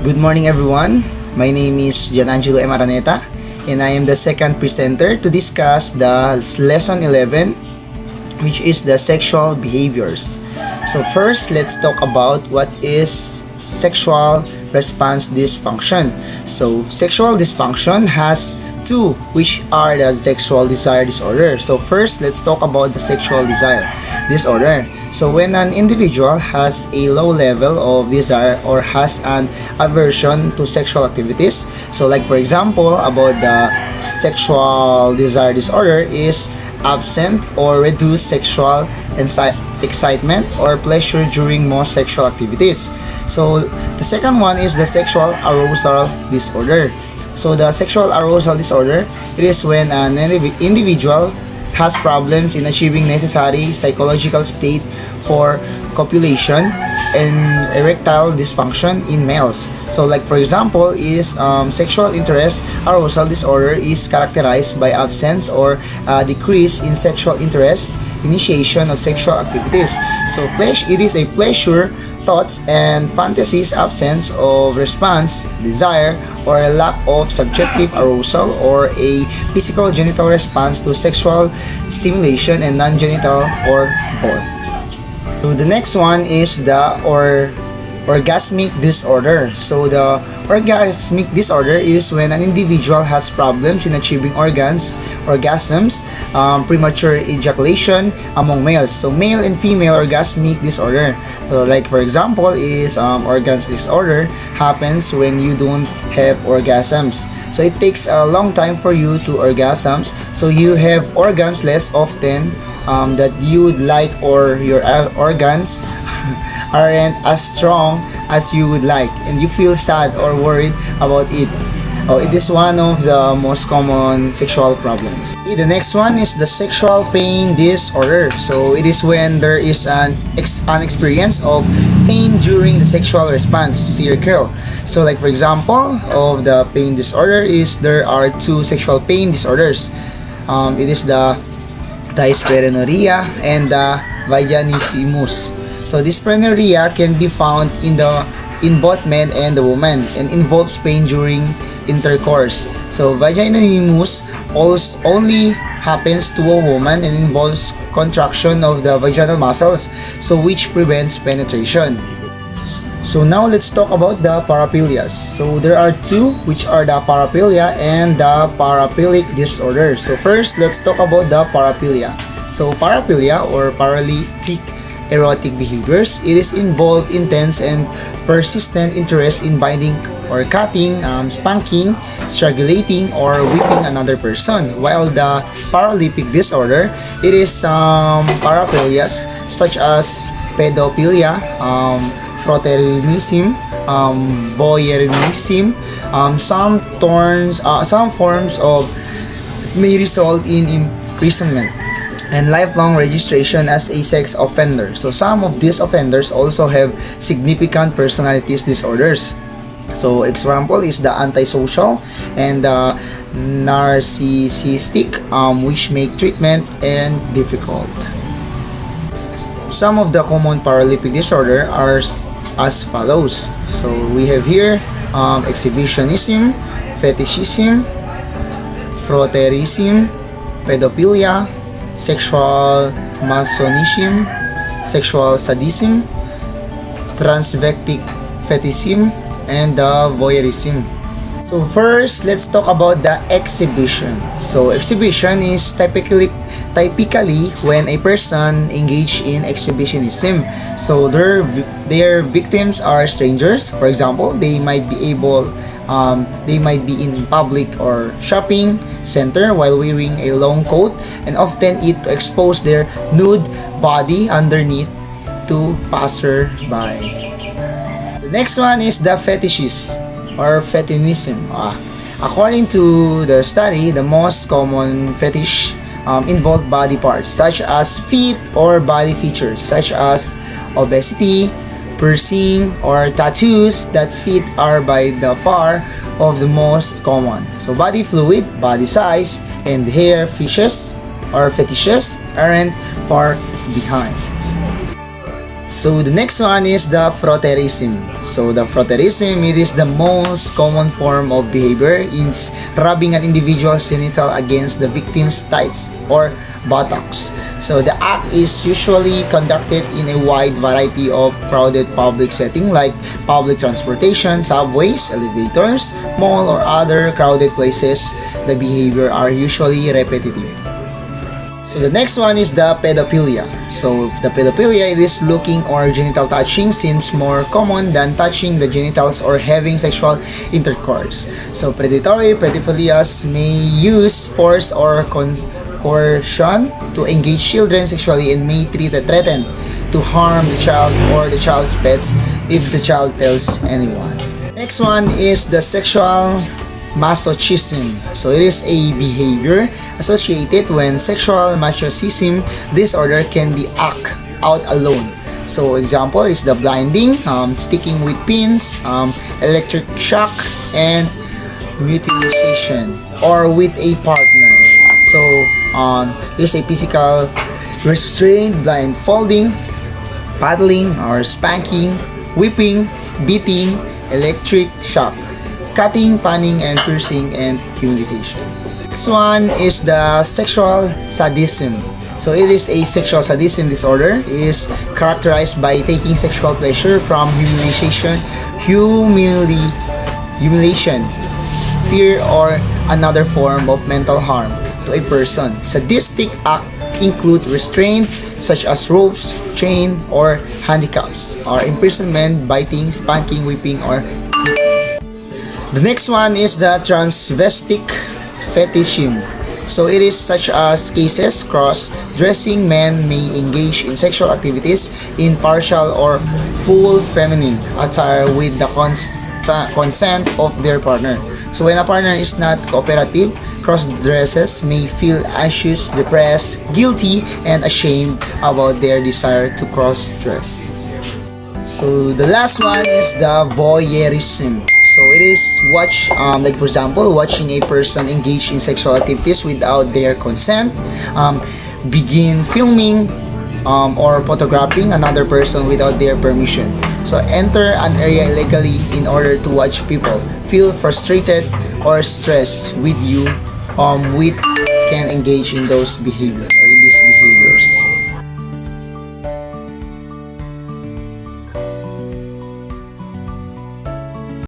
Good morning everyone. My name is Gianangelo M. Araneta and I am the second presenter to discuss the lesson 11, which is the sexual behaviors. So first, let's talk about what is sexual response dysfunction. So sexual dysfunction has two, which are the sexual desire disorder. So first, let's talk about the sexual desire disorder. So when an individual has a low level of desire or has an aversion to sexual activities, so like for example about the sexual desire disorder is absent or reduced sexual excitement or pleasure during most sexual activities. So the second one is the sexual arousal disorder. So the sexual arousal disorder, it is when an individual has problems in achieving necessary psychological state for copulation and erectile dysfunction in males. So like for example is sexual interest arousal disorder is characterized by absence or decrease in sexual interest, initiation of sexual activities. So it is a pleasure, thoughts and fantasies, absence of response, desire, or a lack of subjective arousal or a physical genital response to sexual stimulation and non-genital or both. So the next one is the orgasmic disorder. So the orgasmic disorder is when an individual has problems in achieving orgasms, premature ejaculation among males. So male and female orgasmic disorder. So like for example is orgasm disorder happens when you don't have orgasms. So it takes a long time for you to orgasms. So you have orgasms less often that you would like, or your organs aren't as strong as you would like, and you feel sad or worried about it. It is one of the most common sexual problems. The next one is the sexual pain disorder. So it is when there is an experience of pain during the sexual response circle. So like for example of the pain disorder is there are two sexual pain disorders. It is the dyspareunia and the vaginismus. So dyspareunia can be found in both men and the woman and involves pain during intercourse. So vaginismus only happens to a woman and involves contraction of the vaginal muscles, so which prevents penetration. So now let's talk about the paraphilias. So there are two, which are the paraphilia and the paraphilic disorder. So first, let's talk about the paraphilia. So paraphilia or paralytic erotic behaviors, it is involved intense and persistent interest in biting or cutting, spanking, strangulating, or whipping another person. While the paralytic disorder, it is paraphilias such as pedophilia, frotteurism, voyeurism, some forms of may result in imprisonment and lifelong registration as a sex offender. So some of these offenders also have significant personalities disorders. So example is the antisocial and the narcissistic, which make treatment and difficult. Some of the common paralytic disorder are as follows. So we have here exhibitionism, fetishism, frotteurism, pedophilia, sexual masochism, sexual sadism, transvectic fetishism, and voyeurism. So first, let's talk about the exhibition. So exhibition is typically when a person engage in exhibitionism. So their victims are strangers. For example, they might be in public or shopping center while wearing a long coat and often it to expose their nude body underneath to passerby. The next one is the fetishes or fetishism. According to the study, the most common fetish involve body parts such as feet or body features such as obesity, piercing, or tattoos. That feet are by the far of the most common. So body fluid, body size, and hair fetishes aren't far behind. So the next one is the frotteurism. So the frotteurism, it is the most common form of behavior in rubbing an individual's genital against the victim's tights or buttocks. So the act is usually conducted in a wide variety of crowded public setting like public transportation, subways, elevators, mall, or other crowded places. The behavior are usually repetitive. So the next one is the pedophilia. So the pedophilia, it is looking or genital touching, seems more common than touching the genitals or having sexual intercourse. So predatory pedophilias may use force or coercion to engage children sexually and may threaten to harm the child or the child's pets if the child tells anyone. Next one is the sexual masochism. So it is a behavior associated when sexual masochism disorder can be act out alone. So example is the blinding, sticking with pins, electric shock, and mutilation, or with a partner. So this is a physical restraint, blindfolding, paddling or spanking, whipping, beating, electric shock, cutting, panning, and piercing, and mutilation. Next one is the sexual sadism. So it is a sexual sadism disorder. It is characterized by taking sexual pleasure from humiliation, fear, or another form of mental harm to a person. Sadistic acts include restraint such as ropes, chain, or handcuffs, or imprisonment, biting, spanking, whipping, or the next one is the transvestic fetishism. So it is such as cases cross-dressing men may engage in sexual activities in partial or full feminine attire with the consent of their partner. So when a partner is not cooperative, cross-dressers may feel anxious, depressed, guilty, and ashamed about their desire to cross-dress. So the last one is the voyeurism. So it is like for example, watching a person engage in sexual activities without their consent, begin filming or photographing another person without their permission. So enter an area illegally in order to watch people feel frustrated or stressed with you, can engage in those behaviors or